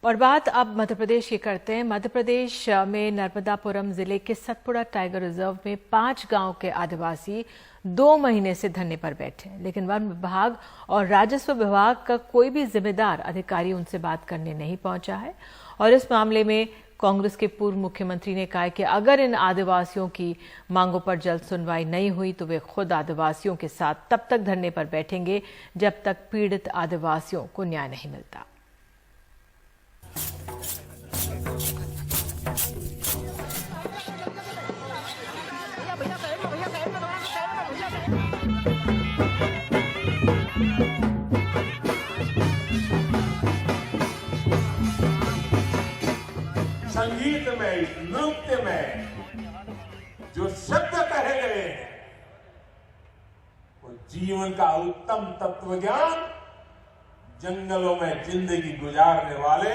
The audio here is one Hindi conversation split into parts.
और बात अब मध्य प्रदेश की करते हैं। मध्य प्रदेश में नर्मदापुरम जिले के सतपुड़ा टाइगर रिजर्व में 5 गांव के आदिवासी 2 महीने से धरने पर बैठे हैं, लेकिन वन विभाग और राजस्व विभाग का कोई भी जिम्मेदार अधिकारी उनसे बात करने नहीं पहुंचा है। और इस मामले में कांग्रेस के पूर्व मुख्यमंत्री ने कहा कि अगर इन आदिवासियों की मांगों पर जल्द सुनवाई नहीं हुई तो वे खुद आदिवासियों के साथ तब तक धरने पर बैठेंगे जब तक पीड़ित आदिवासियों को न्याय नहीं मिलता। संगीत में, नृत्य में जो शब्द कहे गए हैं वो जीवन का उत्तम तत्व ज्ञान जंगलों में जिंदगी गुजारने वाले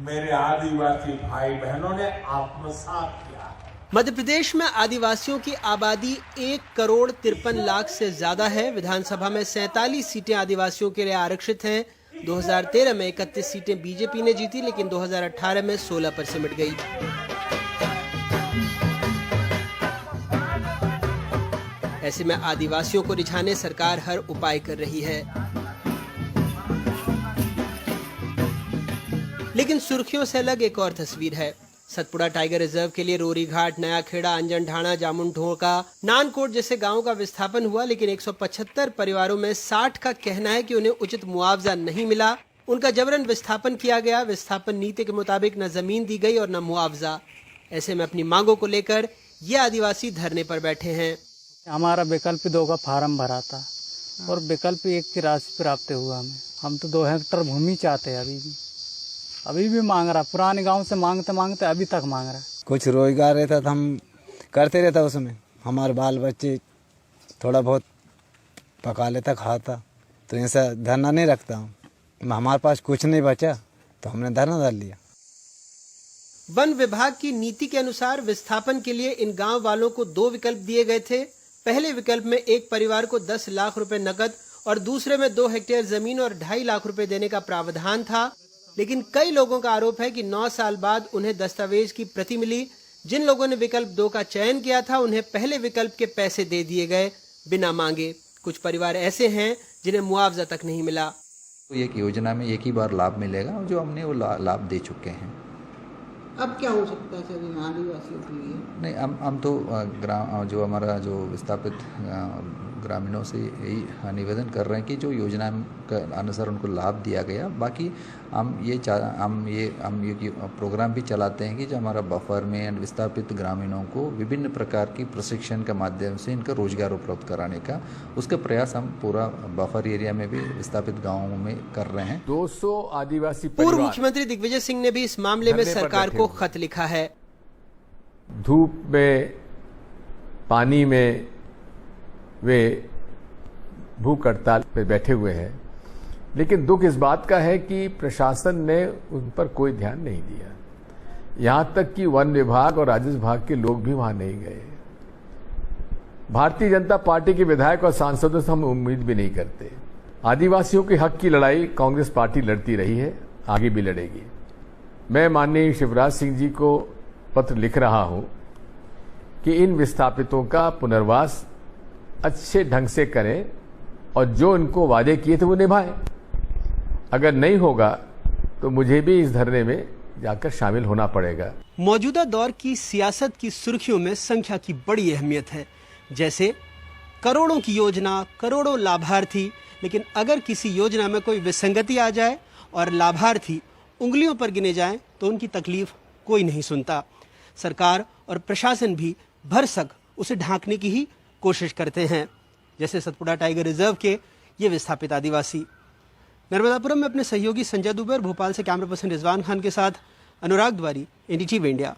मेरे आदिवासी भाई बहनों ने आत्मसात किया। मध्य प्रदेश में आदिवासियों की आबादी 1,53,00,000 से ज्यादा है। विधानसभा में 47 सीटें आदिवासियों के लिए आरक्षित हैं। 2013 में 31 सीटें बीजेपी ने जीती, लेकिन 2018 में 16 पर सिमट गई। ऐसे में आदिवासियों को रिझाने सरकार हर उपाय कर रही है, लेकिन सुर्खियों से अलग एक और तस्वीर है। सतपुड़ा टाइगर रिजर्व के लिए रोरी घाट, नया खेड़ा, अंजन ढाणा, जामुन ढोका, नानकोट जैसे गांवों का विस्थापन हुआ, लेकिन 175 परिवारों में 60 का कहना है कि उन्हें उचित मुआवजा नहीं मिला। उनका जबरन विस्थापन किया गया। विस्थापन नीति के मुताबिक न जमीन दी गई और न मुआवजा। ऐसे में अपनी मांगों को लेकर ये आदिवासी धरने पर बैठे हैं। हमारा विकल्प 2 का फार्म भरा था और विकल्प 1 की राशि प्राप्त हुआ हमें। हम तो 2 हेक्टेयर भूमि चाहते हैं। अभी भी मांग रहा, पुराने गांव से मांगते मांगते अभी तक मांग रहा। कुछ रोजगार रहता तो हम करते रहता, उसमें हमारे बाल बच्चे थोड़ा बहुत पका लेता, खाता, तो ऐसा धरना नहीं रखता हूँ। हमारे पास कुछ नहीं बचा तो हमने धरना डाल लिया। वन विभाग की नीति के अनुसार विस्थापन के लिए इन गांव वालों को 2 विकल्प दिए गए थे। पहले विकल्प में एक परिवार को 10 लाख रुपए नकद और दूसरे में 2 हेक्टेयर जमीन और 2.5 लाख रुपए देने का प्रावधान था, लेकिन कई लोगों का आरोप है कि 9 साल बाद उन्हें दस्तावेज की प्रति मिली। जिन लोगों ने विकल्प 2 का चयन किया था उन्हें पहले विकल्प के पैसे दे दिए गए बिना मांगे। कुछ परिवार ऐसे हैं जिन्हें मुआवजा तक नहीं मिला। एक योजना में एक ही बार लाभ मिलेगा, जो हमने वो लाभ दे चुके हैं। अब क्या हो सकता है आदिवासियों के लिए? नहीं, हम तो जो हमारा जो विस्थापित ग्रामीणों से यही निवेदन कर रहे हैं कि जो योजना के अनुसार उनको लाभ दिया गया। बाकी हम ये प्रोग्राम भी चलाते हैं कि जो हमारा बफर में विस्थापित ग्रामीणों को विभिन्न प्रकार की प्रशिक्षण के माध्यम से इनका रोजगार उपलब्ध कराने का उसका प्रयास हम पूरा बफर एरिया में भी विस्थापित गाँवों में कर रहे हैं। 200 आदिवासी पूर्व मुख्यमंत्री दिग्विजय सिंह ने भी इस मामले में सरकार को खत लिखा है। धूप में, पानी में वे भूख हड़ताल पे बैठे हुए हैं, लेकिन दुख इस बात का है कि प्रशासन ने उन पर कोई ध्यान नहीं दिया। यहां तक कि वन विभाग और राजस्व विभाग के लोग भी वहां नहीं गए। भारतीय जनता पार्टी के विधायक और सांसदों से हम उम्मीद भी नहीं करते। आदिवासियों के हक की लड़ाई कांग्रेस पार्टी लड़ती रही है, आगे भी लड़ेगी। मैं माननीय शिवराज सिंह जी को पत्र लिख रहा हूं कि इन विस्थापितों का पुनर्वास अच्छे ढंग से करें और जो इनको वादे किए थे वो निभाएं। अगर नहीं होगा तो मुझे भी इस धरने में जाकर शामिल होना पड़ेगा। मौजूदा दौर की सियासत की सुर्खियों में संख्या की बड़ी अहमियत है। जैसे करोड़ों की योजना, करोड़ों लाभार्थी, लेकिन अगर किसी योजना में कोई विसंगति आ जाए और लाभार्थी उंगलियों पर गिने जाएं तो उनकी तकलीफ कोई नहीं सुनता। सरकार और प्रशासन भी भरसक उसे ढांकने की ही कोशिश करते हैं, जैसे सतपुड़ा टाइगर रिजर्व के ये विस्थापित आदिवासी। नर्मदापुरम में अपने सहयोगी संजय दुबे और भोपाल से कैमरा पर्सन रिजवान खान के साथ अनुराग द्वारी, NDTV इंडिया।